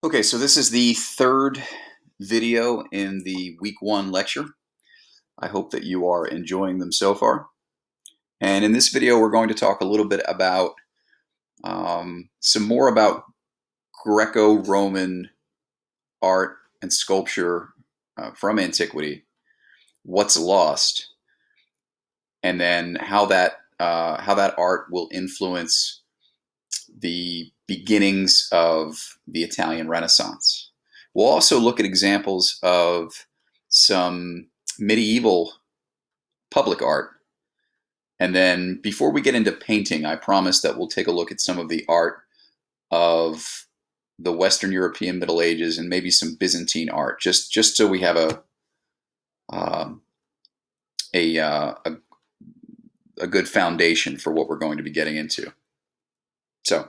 Okay, so this is the third video in the week one lecture. I hope that you are enjoying them so far. And in this video, we're going to talk a little bit about some more about Greco-Roman art and sculpture from antiquity, what's lost, and then how that art will influence the beginnings of the Italian Renaissance. We'll also look at examples of some medieval public art. And then before we get into painting, I promise that we'll take a look at some of the art of the Western European Middle Ages and maybe some Byzantine art, just so we have um, a a good foundation for what we're going to be getting into. So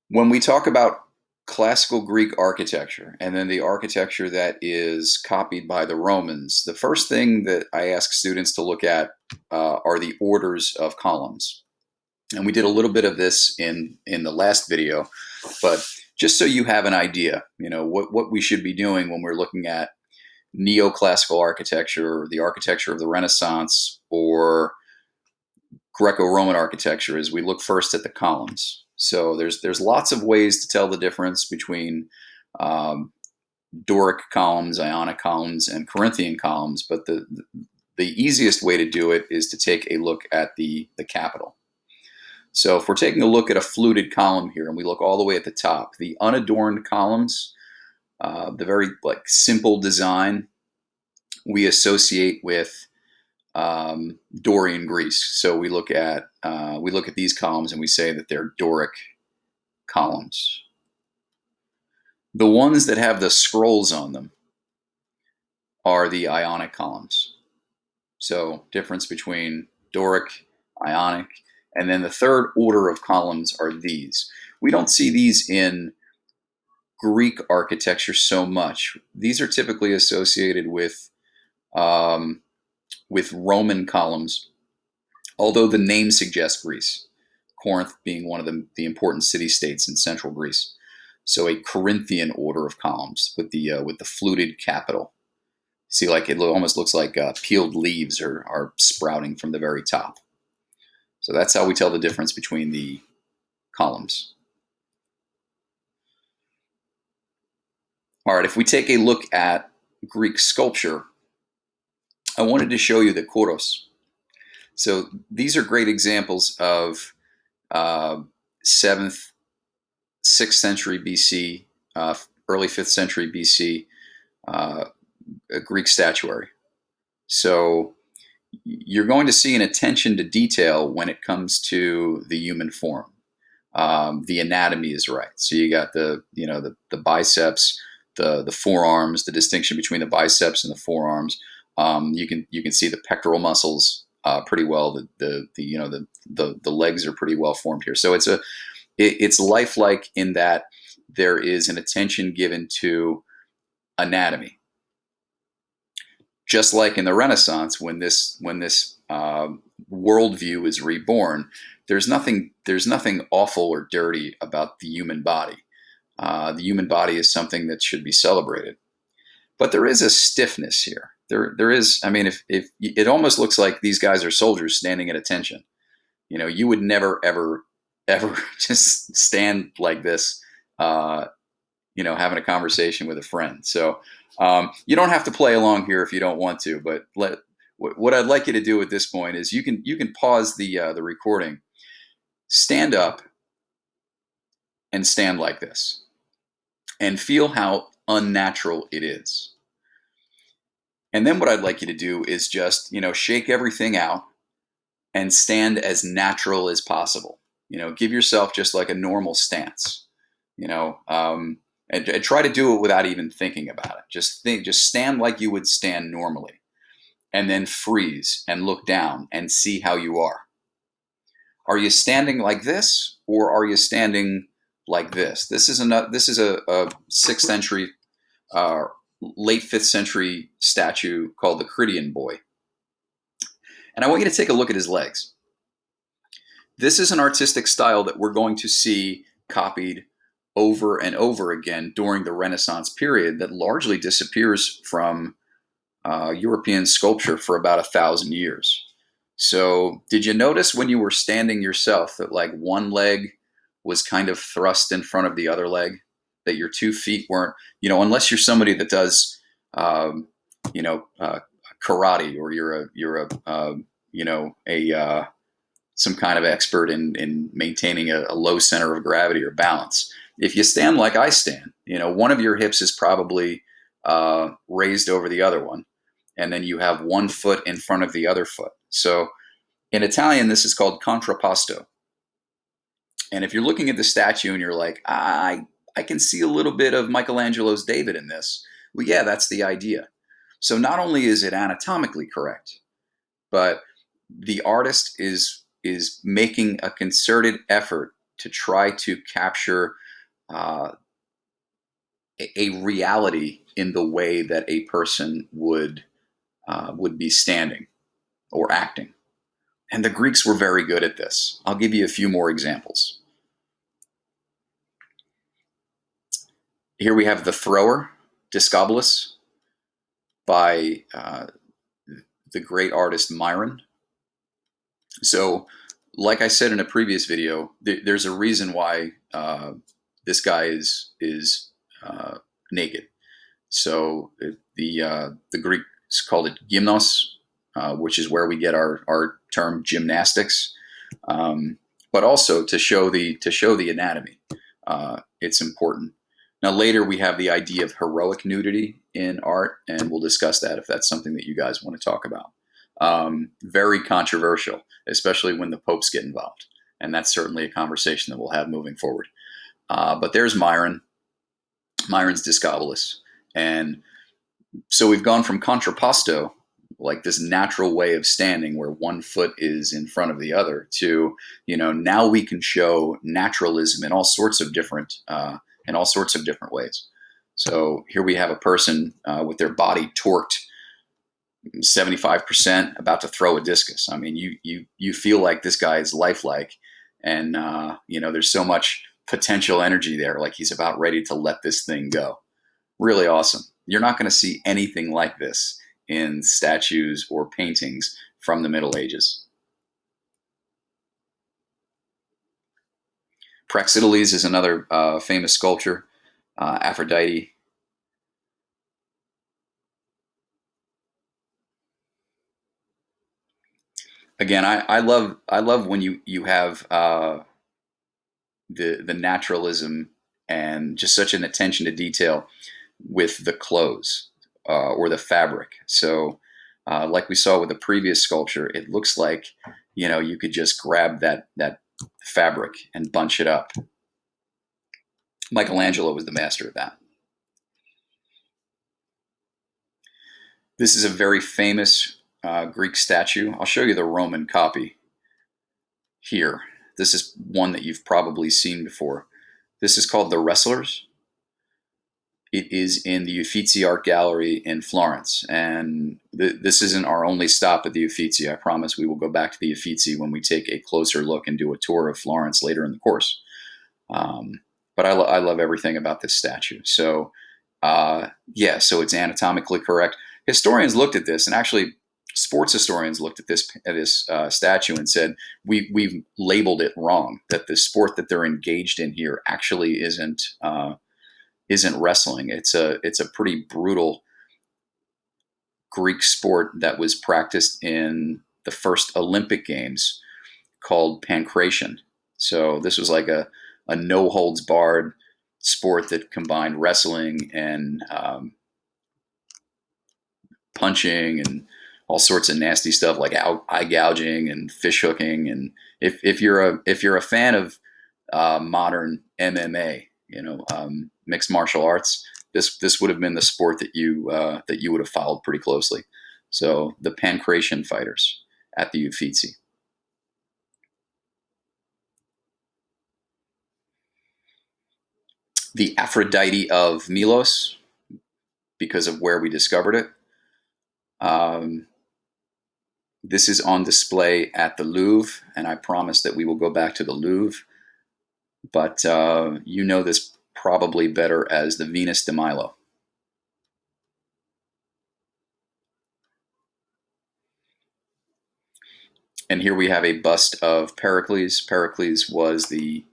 when we talk about classical Greek architecture and then the architecture that is copied by the Romans, the first thing that I ask students to look at are the orders of columns. And we did a little bit of this in the last video, but just so you have an idea, what we should be doing when we're looking at neoclassical architecture, the architecture of the Renaissance, or Greco-Roman architecture is we look first at the columns. So there's lots of ways to tell the difference between um, Doric columns, Ionic columns, and Corinthian columns, but the easiest way to do it is to take a look at the capital. So if we're taking a look at a fluted column here, and we look all the way at the top, the unadorned columns, the very simple design, we associate with Dorian Greece. So we look at these columns and we say that they're Doric columns. The ones that have the scrolls on them are the Ionic columns. So difference between Doric, Ionic, and then the third order of columns are these. We don't see these in Greek architecture so much. These are typically associated um, with Roman columns, although the name suggests Greece. Corinth being one of the important city-states in central Greece. So a Corinthian order of columns with the fluted capital. See, like it almost looks like peeled leaves are sprouting from the very top. So that's how we tell the difference between the columns. All right, if we take a look at Greek sculpture, I wanted to show you the kouros. So these are great examples of uh, 7th, 6th century BC, early 5th century BC uh, Greek statuary. So you're going to see an attention to detail when it comes to the human form. The anatomy is right. So you got the biceps, the forearms, the distinction between the biceps and the forearms. You can see the pectoral muscles pretty well. The legs are pretty well formed here. So it's lifelike in that there is an attention given to anatomy. Just like in the Renaissance, when this worldview is reborn, there's nothing awful or dirty about the human body. The human body is something that should be celebrated, but there is a stiffness here. There is. I mean, if it almost looks like these guys are soldiers standing at attention. You would never ever just stand like this. Having a conversation with a friend. So you don't have to play along here if you don't want to. But what I'd like you to do at this point is you can pause the recording, stand up, and stand like this, and feel how unnatural it is. And then what I'd like you to do is just shake everything out and stand as natural as possible. Give yourself just like a normal stance. You know, um, and try to do it without even thinking about it. Just stand like you would stand normally, and then freeze and look down and see how you are. Are you standing like this, or are you standing like this? This is a sixth century, uh, late fifth century statue called the Critian Boy, and I want you to take a look at his legs. This is an artistic style that we're going to see copied over and over again during the Renaissance period that largely disappears from European sculpture for about 1,000 years. So, did you notice when you were standing yourself that like one leg was kind of thrust in front of the other leg? That your 2 feet weren't, unless you're somebody that does, um, you know, uh, karate, or you're a some kind of expert in maintaining a low center of gravity or balance. If you stand like I stand, one of your hips is probably raised over the other one, and then you have one foot in front of the other foot. So in Italian, this is called contrapposto. And if you're looking at the statue and you're like, I can see a little bit of Michelangelo's David in this. Well, yeah, that's the idea. So not only is it anatomically correct, but the artist is making a concerted effort to try to capture uh, a reality in the way that a person would be standing or acting. And the Greeks were very good at this. I'll give you a few more examples. Here we have the thrower, Discobolus, by the great artist Myron. So, like I said in a previous video, there's a reason why this guy is naked. So the Greeks called it gymnos, which is where we get our term gymnastics, but also to show the anatomy. It's important. Now later we have the idea of heroic nudity in art, and we'll discuss that if that's something that you guys want to talk about. Very controversial, especially when the popes get involved, and that's certainly a conversation that we'll have moving forward. But there's Myron's Discobolus, and so we've gone from contrapposto, like this natural way of standing where one foot is in front of the other, to now we can show naturalism in all sorts of different ways. So here we have a person with their body torqued 75%, about to throw a discus. I mean, you feel like this guy is lifelike, and there's so much potential energy there, like he's about ready to let this thing go. Really awesome. You're not going to see anything like this in statues or paintings from the Middle Ages. Praxiteles is another famous sculpture. Aphrodite. Again, I love when you have the naturalism and just such an attention to detail with the clothes or the fabric. So, like we saw with the previous sculpture, it looks like you could just grab that fabric and bunch it up. Michelangelo was the master of that. This is a very famous Greek statue. I'll show you the Roman copy here. This is one that you've probably seen before. This is called The Wrestlers. It is in the Uffizi Art Gallery in Florence. And this isn't our only stop at the Uffizi. I promise we will go back to the Uffizi when we take a closer look and do a tour of Florence later in the course. But I love everything about this statue. So, so it's anatomically correct. Historians looked at this, and actually sports historians looked at this statue and said, we've labeled it wrong, that the sport that they're engaged in here actually isn't wrestling. It's a pretty brutal Greek sport that was practiced in the first Olympic Games called pankration. So this was like a no holds barred sport that combined wrestling and punching and all sorts of nasty stuff like eye gouging and fish hooking. And if you're a fan of modern MMA, mixed martial arts, this would have been the sport that you would have followed pretty closely. So the pankration fighters at the Uffizi. The Aphrodite of Milos, because of where we discovered it. This is on display at the Louvre, and I promise that we will go back to the Louvre. But this probably better as the Venus de Milo. And here we have a bust of Pericles. Pericles was the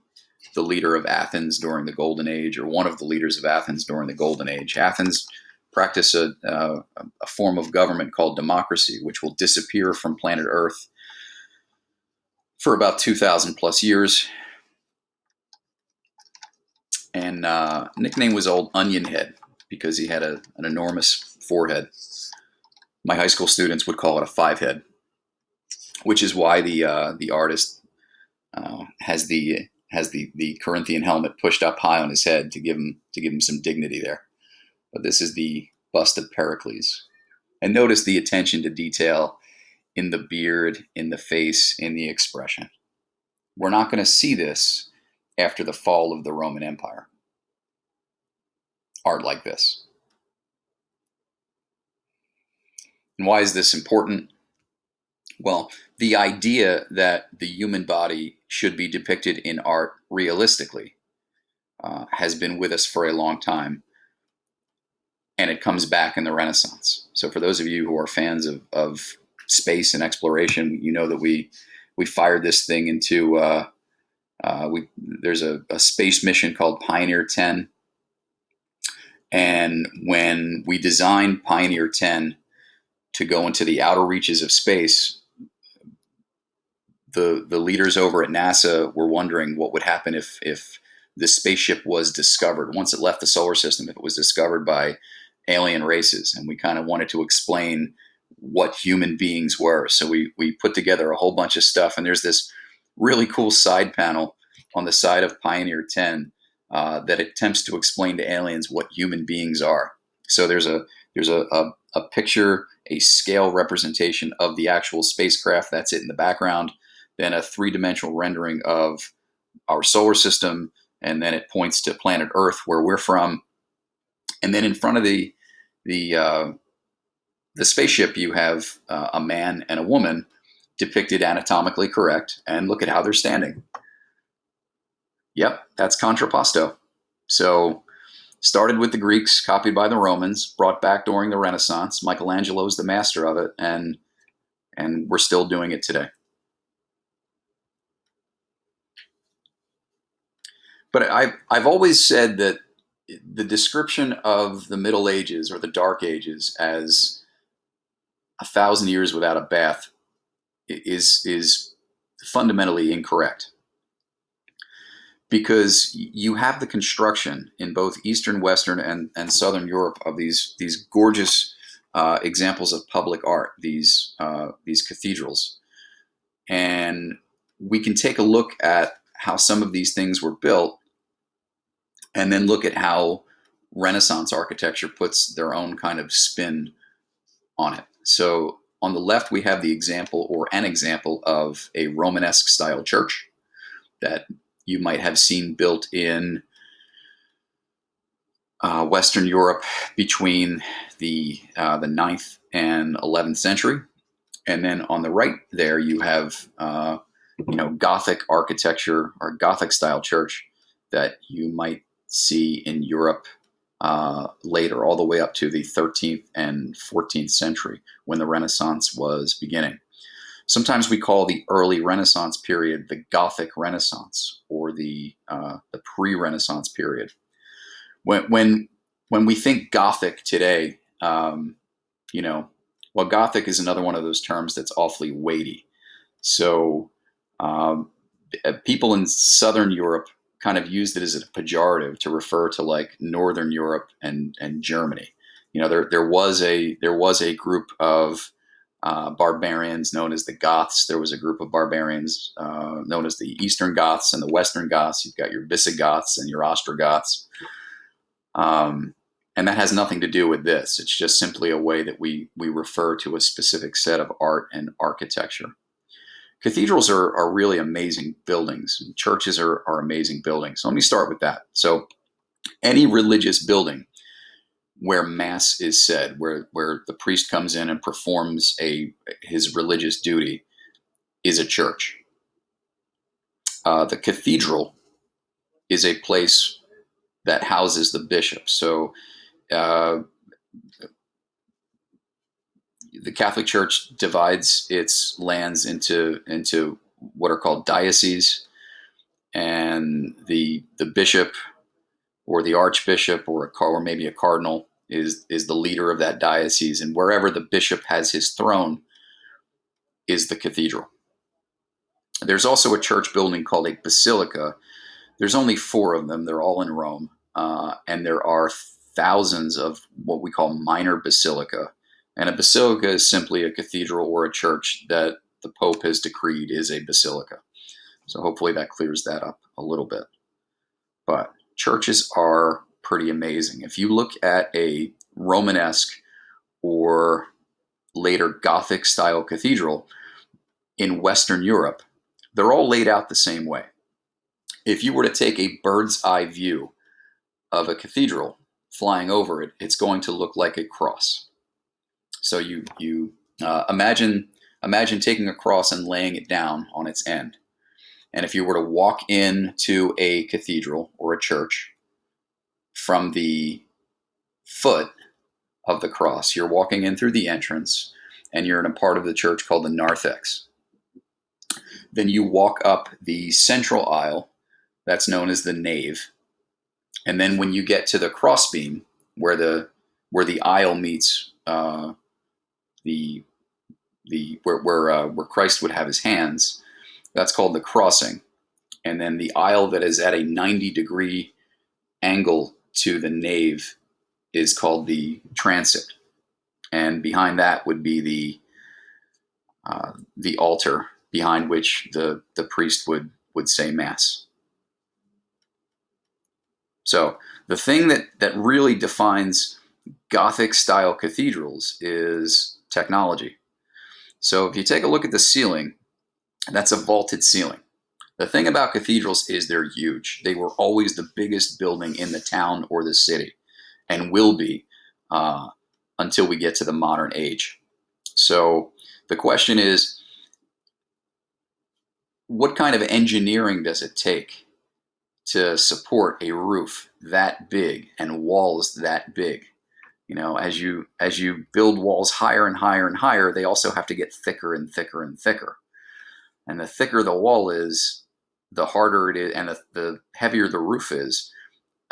leader of Athens during the Golden Age, or one of the leaders of Athens during the Golden Age. Athens practiced a form of government called democracy, which will disappear from planet Earth for about 2,000 plus years. And nickname was Old Onion Head because he had an enormous forehead. My high school students would call it a five head, which is why the artist has the Corinthian helmet pushed up high on his head to give him some dignity there. But this is the bust of Pericles, and notice the attention to detail in the beard, in the face, in the expression. We're not going to see this after the fall of the Roman Empire. Art like this. And why is this important? Well, the idea that the human body should be depicted in art realistically has been with us for a long time, and it comes back in the Renaissance. So for those of you who are fans of space and exploration, you know that we fired this thing into, there's a space mission called Pioneer 10. And when we designed Pioneer 10 to go into the outer reaches of space, the leaders over at NASA were wondering what would happen if this spaceship was discovered. Once it left the solar system, if it was discovered by alien races. And we kind of wanted to explain what human beings were. So we put together a whole bunch of stuff. And there's this really cool side panel on the side of Pioneer 10 that attempts to explain to aliens what human beings are. So there's a picture, a scale representation of the actual spacecraft. That's it in the background. Then a three-dimensional rendering of our solar system, and then it points to planet Earth, where we're from. And then in front of the spaceship, you have a man and a woman depicted anatomically correct, and look at how they're standing. Yep, that's contrapposto. So started with the Greeks, copied by the Romans, brought back during the Renaissance. Michelangelo is the master of it, and we're still doing it today. But I've always said that the description of the Middle Ages or the Dark Ages as 1,000 years without a bath is fundamentally incorrect, because you have the construction in both Eastern, Western, and Southern Europe of these gorgeous examples of public art, these cathedrals, and we can take a look at how some of these things were built, and then look at how Renaissance architecture puts their own kind of spin on it. So on the left, we have the example, or an example, of a Romanesque style church that you might have seen built in Western Europe between the 9th and 11th century. And then on the right there, you have Gothic architecture or Gothic style church that you might see in Europe later, all the way up to the 13th and 14th century, when the Renaissance was beginning. Sometimes we call the early Renaissance period the Gothic Renaissance, or the pre-Renaissance period. When we think Gothic today, Gothic is another one of those terms that's awfully weighty. So people in Southern Europe kind of used it as a pejorative to refer to like Northern Europe and Germany. There was a group of barbarians known as the Goths. There was a group of barbarians known as the Eastern Goths and the Western Goths. You've got your Visigoths and your Ostrogoths. And that has nothing to do with this. It's just simply a way that we refer to a specific set of art and architecture. Cathedrals are really amazing buildings. Churches are amazing buildings. So let me start with that. So any religious building where mass is said, where the priest comes in and performs his religious duty, is a church. The cathedral is a place that houses the bishop. So uh, the Catholic Church divides its lands into what are called dioceses, and the bishop or the archbishop or maybe a cardinal is the leader of that diocese, and wherever the bishop has his throne is the cathedral. There's also a church building called a basilica. There's only four of them. They're all in Rome, and there are thousands of what we call minor basilica. And a basilica is simply a cathedral or a church that the Pope has decreed is a basilica. So hopefully that clears that up a little bit. But churches are pretty amazing. If you look at a Romanesque or later Gothic style cathedral in Western Europe, they're all laid out the same way. If you were to take a bird's eye view of a cathedral flying over it, it's going to look like a cross. So you imagine taking a cross and laying it down on its end. And if you were to walk into a cathedral or a church from the foot of the cross, you're walking in through the entrance and you're in a part of the church called the narthex. Then you walk up the central aisle, that's known as the nave. And then when you get to the crossbeam, where the aisle meets the where Christ would have his hands, that's called the crossing. And then the aisle that is at a 90-degree angle to the nave is called the transept. And behind that would be the altar behind which the priest would say mass. So the thing that really defines Gothic style cathedrals is technology. So if you take a look at the ceiling, that's a vaulted ceiling. The thing about cathedrals is they're huge. They were always the biggest building in the town or the city, and will be until we get to the modern age. So the question is, what kind of engineering does it take to support a roof that big and walls that big? You know, as you build walls higher and higher and higher, they also have to get thicker and thicker and thicker. And the thicker the wall is, the harder it is, and the heavier the roof is.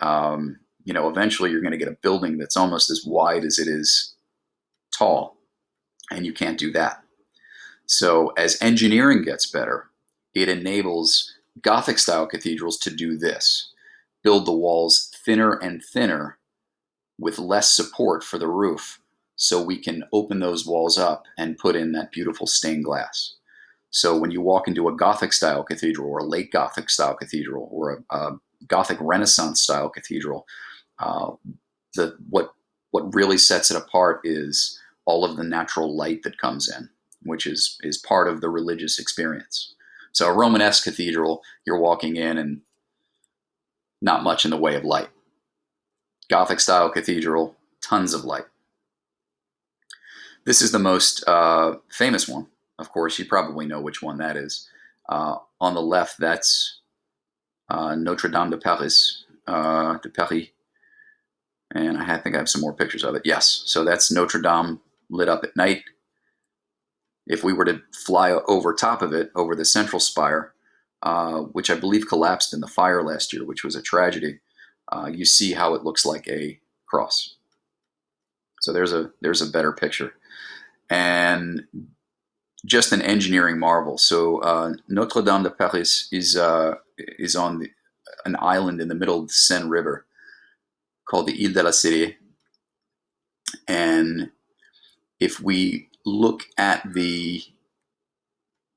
Eventually you're going to get a building that's almost as wide as it is tall, and you can't do that. So as engineering gets better, it enables Gothic style cathedrals to do this: build the walls thinner and thinner with less support for the roof, so we can open those walls up and put in that beautiful stained glass. So when you walk into a Gothic style cathedral or a late Gothic style cathedral or a Gothic Renaissance style cathedral, what really sets it apart is all of the natural light that comes in, which is part of the religious experience. So a Romanesque cathedral, you're walking in and not much in the way of light. Gothic style cathedral, tons of light. This is the most famous one. Of course, you probably know which one that is. On the left, that's Notre Dame de Paris, and I think I have some more pictures of it. Yes, so that's Notre Dame lit up at night. If we were to fly over top of it, over the central spire, which I believe collapsed in the fire last year, which was a tragedy, you see how it looks like a cross. So there's a better picture. And just an engineering marvel. So Notre Dame de Paris is on an island in the middle of the Seine River called the Ile de la Cité. And if we look at the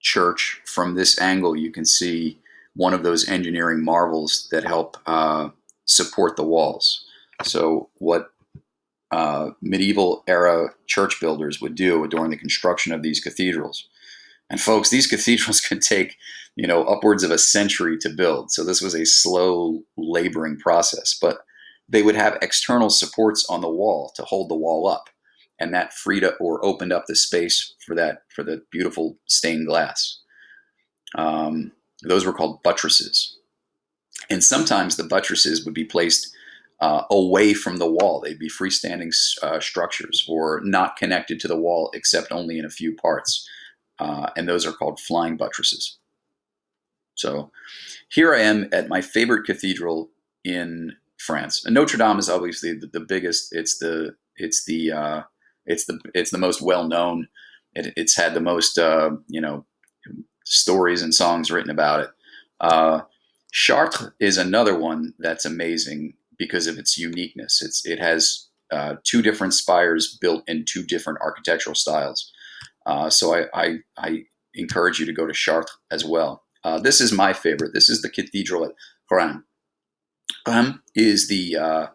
church from this angle, you can see one of those engineering marvels that help support the walls. So what medieval era church builders would do during the construction of these cathedrals. And folks, these cathedrals could take, upwards of a century to build. So this was a slow, laboring process. But they would have external supports on the wall to hold the wall up, and that freed up or opened up the space for the beautiful stained glass. Those were called buttresses. And sometimes the buttresses would be placed away from the wall. They'd be freestanding structures or not connected to the wall except only in a few parts. And those are called flying buttresses. So here I am at my favorite cathedral in France. And Notre Dame is obviously the biggest. It's the most well known. It's had the most stories and songs written about it. Chartres is another one that's amazing because of its uniqueness. It has two different spires built in two different architectural styles. So I encourage you to go to Chartres as well. This is my favorite. This is the cathedral at Reims. Reims is the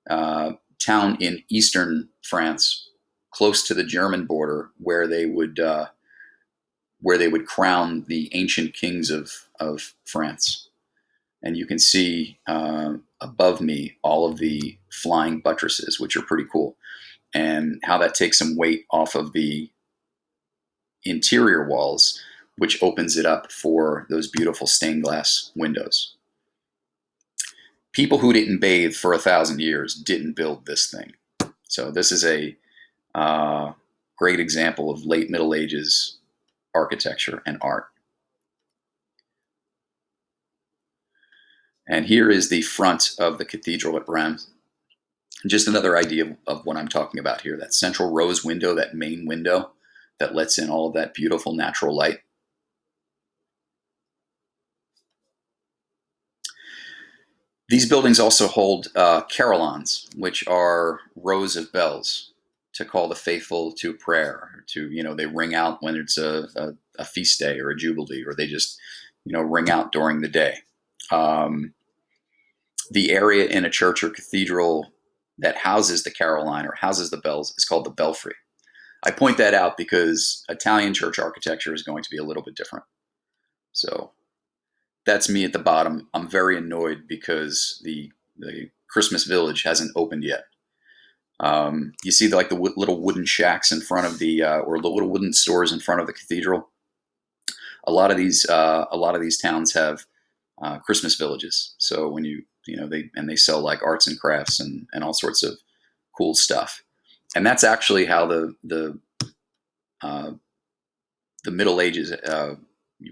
town in eastern France, close to the German border, where they would crown the ancient kings of France. And you can see above me all of the flying buttresses, which are pretty cool, and how that takes some weight off of the interior walls, which opens it up for those beautiful stained glass windows. People who didn't bathe for 1,000 years didn't build this thing. So this is a great example of late Middle Ages architecture and art. And here is the front of the cathedral at Reims. Just another idea of what I'm talking about here. That central rose window, that main window that lets in all of that beautiful natural light. These buildings also hold carillons, which are rows of bells to call the faithful to prayer. They ring out when it's a feast day or a jubilee, or they just ring out during the day. The area in a church or cathedral that houses the carillon or houses the bells is called the belfry. I point that out because Italian church architecture is going to be a little bit different. So that's me at the bottom. I'm very annoyed because the Christmas Village hasn't opened yet. You see the little wooden shacks in front of the or the little wooden stores in front of the cathedral. A lot of these towns have Christmas villages. So when they sell like arts and crafts and all sorts of cool stuff. And that's actually how the Middle Ages,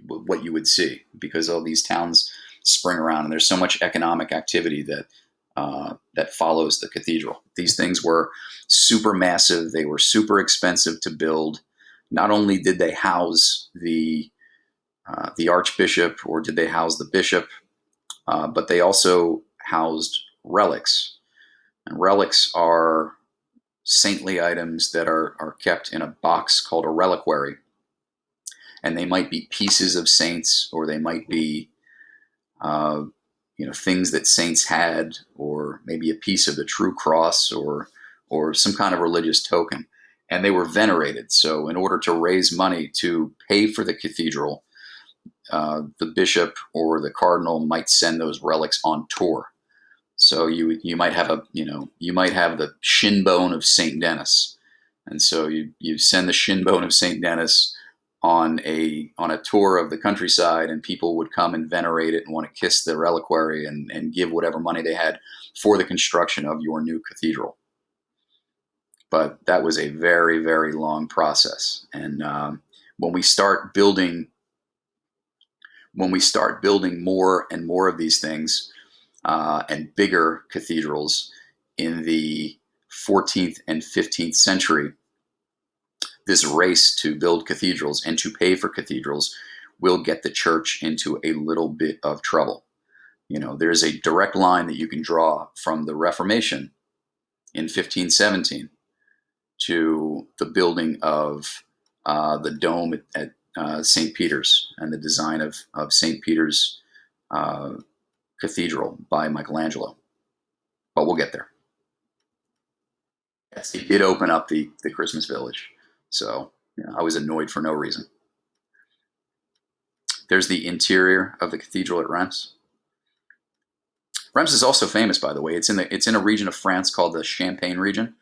what you would see, because all these towns spring around, and there's so much economic activity that follows the cathedral. These things were super massive. They were super expensive to build. Not only did they house the archbishop, or did they house the bishop, but they also housed relics. And relics are saintly items that are kept in a box called a reliquary. And they might be pieces of saints, or they might be things that saints had, or maybe a piece of the true cross, or some kind of religious token. And they were venerated. So in order to raise money to pay for the cathedral, the bishop or the cardinal might send those relics on tour. So you might have the shin bone of Saint Denis, and so you send the shin bone of Saint Denis on a tour of the countryside, and people would come and venerate it and want to kiss the reliquary and give whatever money they had for the construction of your new cathedral. But that was a very, very long process, and when we start building more and more of these things, and bigger cathedrals in the 14th and 15th century, this race to build cathedrals and to pay for cathedrals will get the church into a little bit of trouble. There's a direct line that you can draw from the Reformation in 1517 to the building of the dome at St. Peter's, and the design of St. Peter's Cathedral by Michelangelo. But we'll get there. Yes, he did open up the Christmas Village. So I was annoyed for no reason. There's the interior of the cathedral at Reims. Reims is also famous, by the way. It's in a region of France called the Champagne region,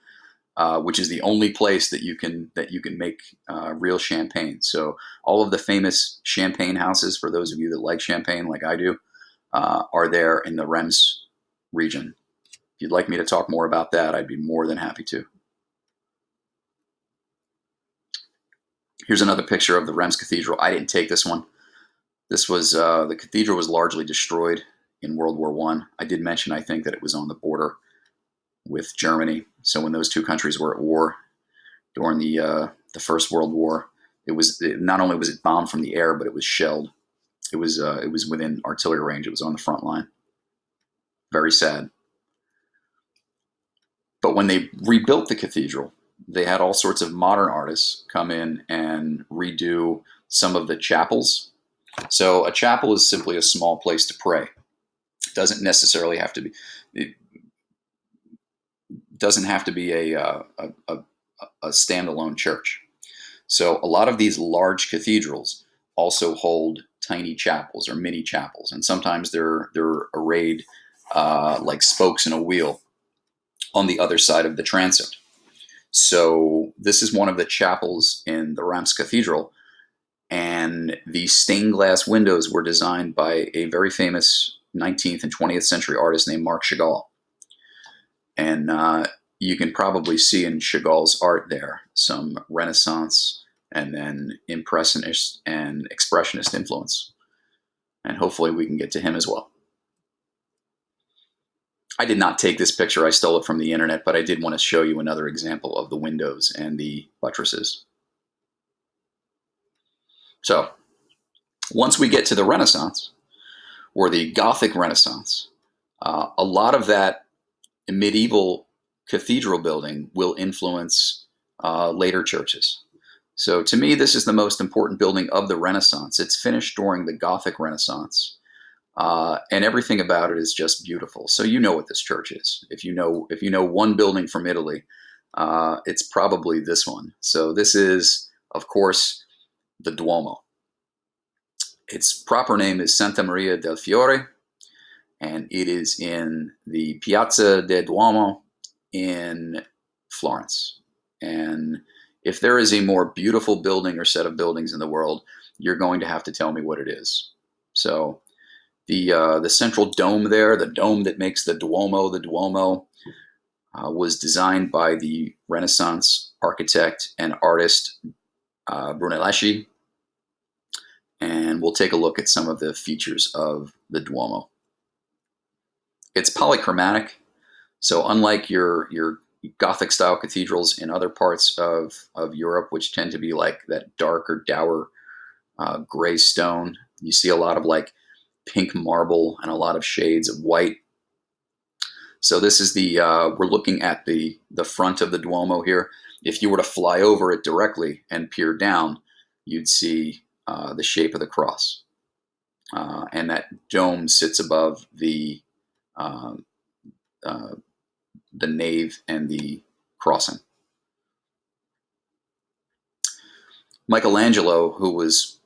which is the only place that you can make real champagne. So all of the famous champagne houses, for those of you that like champagne like I do, are there in the Reims region. If you'd like me to talk more about that, I'd be more than happy to. Here's another picture of the Reims Cathedral. I didn't take this one. This was the cathedral was largely destroyed in World War One. I did mention, I think, that it was on the border with Germany. So when those two countries were at war during the First World War, not only was it bombed from the air, but it was shelled. It was within artillery range. It was on the front line. Very sad. But when they rebuilt the cathedral, they had all sorts of modern artists come in and redo some of the chapels. So a chapel is simply a small place to pray. It doesn't necessarily have to be. It doesn't have to be a standalone church. So a lot of these large cathedrals also hold tiny chapels or mini chapels, and sometimes they're arrayed like spokes in a wheel on the other side of the transept. So this is one of the chapels in the Reims Cathedral, and the stained glass windows were designed by a very famous 19th and 20th century artist named Marc Chagall. And you can probably see in Chagall's art there some Renaissance and then Impressionist and Expressionist influence. And hopefully we can get to him as well. I did not take this picture. I stole it from the internet, but I did want to show you another example of the windows and the buttresses. So once we get to the Renaissance, or the Gothic Renaissance, a lot of that medieval cathedral building will influence later churches. So to me, this is the most important building of the Renaissance. It's finished during the Gothic Renaissance, and everything about it is just beautiful. So you know what this church is. If you know one building from Italy, it's probably this one. So this is, of course, the Duomo. Its proper name is Santa Maria del Fiore, and it is in the Piazza del Duomo in Florence. And if there is a more beautiful building or set of buildings in the world, you're going to have to tell me what it is. So the central dome there, the dome that makes the Duomo, was designed by the Renaissance architect and artist Brunelleschi. And we'll take a look at some of the features of the Duomo. It's polychromatic, so unlike your Gothic-style cathedrals in other parts of Europe, which tend to be like that dark or dour gray stone, you see a lot of like pink marble and a lot of shades of white. So this is we're looking at the front of the Duomo here. If you were to fly over it directly and peer down, you'd see the shape of the cross. And that dome sits above the nave and the crossing. Michelangelo, who was,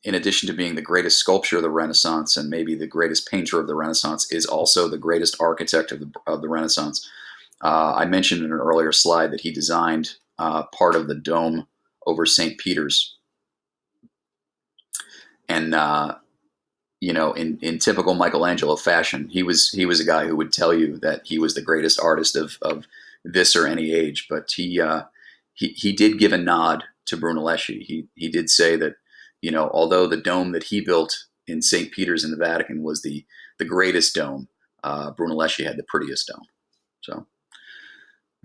in addition to being the greatest sculptor of the Renaissance and maybe the greatest painter of the Renaissance, is also the greatest architect of the Renaissance. I mentioned in an earlier slide that he designed part of the dome over St. Peter's. And in typical Michelangelo fashion, he was a guy who would tell you that he was the greatest artist of this or any age. But he did give a nod to Brunelleschi. He did say that, although the dome that he built in St. Peter's in the Vatican was the greatest dome, Brunelleschi had the prettiest dome. So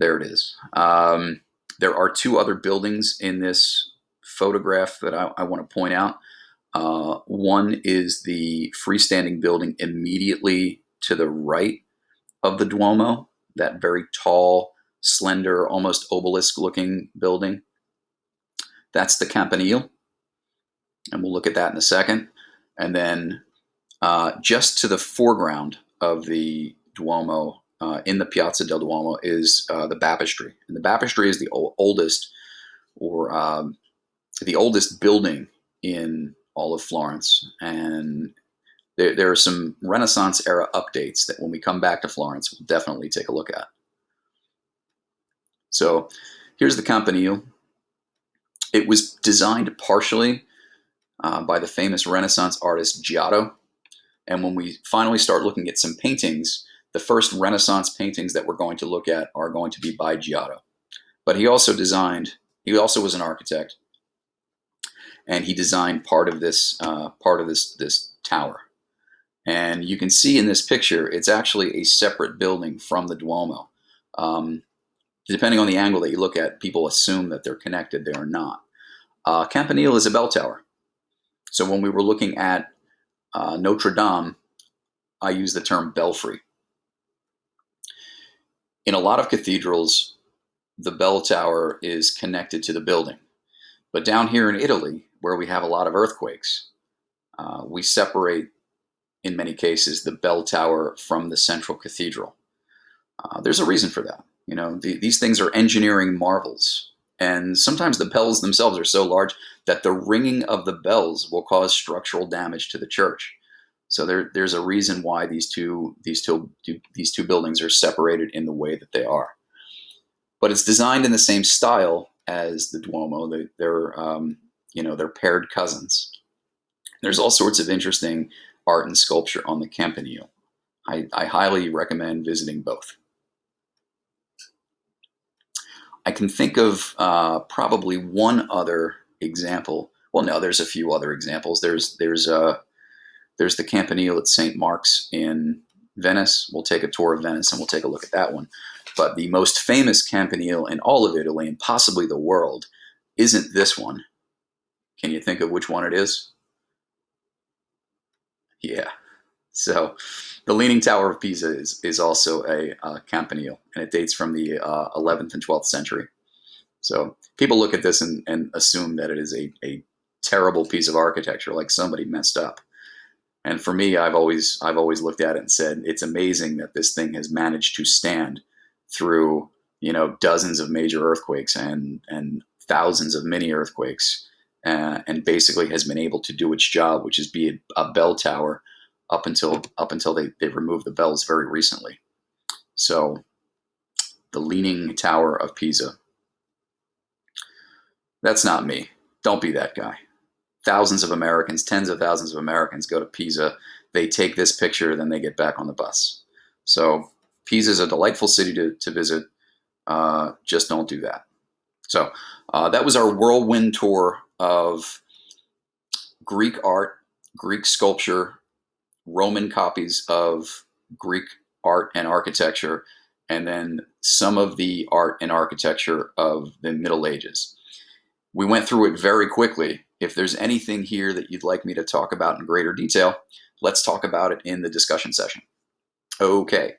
there it is. There are two other buildings in this photograph that I want to point out. One is the freestanding building immediately to the right of the Duomo, that very tall, slender, almost obelisk-looking building. That's the Campanile, and we'll look at that in a second. And then just to the foreground of the Duomo, in the Piazza del Duomo, is the baptistry. And the baptistry is the oldest building in all of Florence. And there are some Renaissance era updates that when we come back to Florence, we'll definitely take a look at. So here's the Campanile. It was designed partially by the famous Renaissance artist Giotto. And when we finally start looking at some paintings, the first Renaissance paintings that we're going to look at are going to be by Giotto. But he also was an architect, and he designed part of this this tower. And you can see in this picture, it's actually a separate building from the Duomo. Depending on the angle that you look at, people assume that they're connected. They are not. Campanile is a bell tower. So when we were looking at Notre Dame, I use the term belfry. In a lot of cathedrals, the bell tower is connected to the building. But down here in Italy, where we have a lot of earthquakes, we separate, in many cases, the bell tower from the central cathedral. There's a reason for that. These things are engineering marvels. And sometimes the bells themselves are so large that the ringing of the bells will cause structural damage to the church. So there's a reason why these two buildings are separated in the way that they are. But it's designed in the same style as the Duomo. They're paired cousins. There's all sorts of interesting art and sculpture on the Campanile. I highly recommend visiting both. I can think of probably one other example. Well, no, there's a few other examples. There's the Campanile at St. Mark's in Venice. We'll take a tour of Venice and we'll take a look at that one. But the most famous Campanile in all of Italy and possibly the world isn't this one. Can you think of which one it is? Yeah. So the Leaning Tower of Pisa is also a campanile, and it dates from the 11th and 12th century. So people look at this and assume that it is a terrible piece of architecture, like somebody messed up. And for me, I've always looked at it and said, it's amazing that this thing has managed to stand through dozens of major earthquakes and thousands of mini earthquakes, and basically has been able to do its job, which is be a bell tower up until they removed the bells very recently. So the Leaning Tower of Pisa. That's not me. Don't be that guy. Thousands of Americans, tens of thousands of Americans go to Pisa. They take this picture, then they get back on the bus. So Pisa is a delightful city to visit. Just don't do that. So that was our whirlwind tour of Greek art, Greek sculpture, Roman copies of Greek art and architecture, and then some of the art and architecture of the Middle Ages. We went through it very quickly. If there's anything here that you'd like me to talk about in greater detail, let's talk about it in the discussion session. Okay.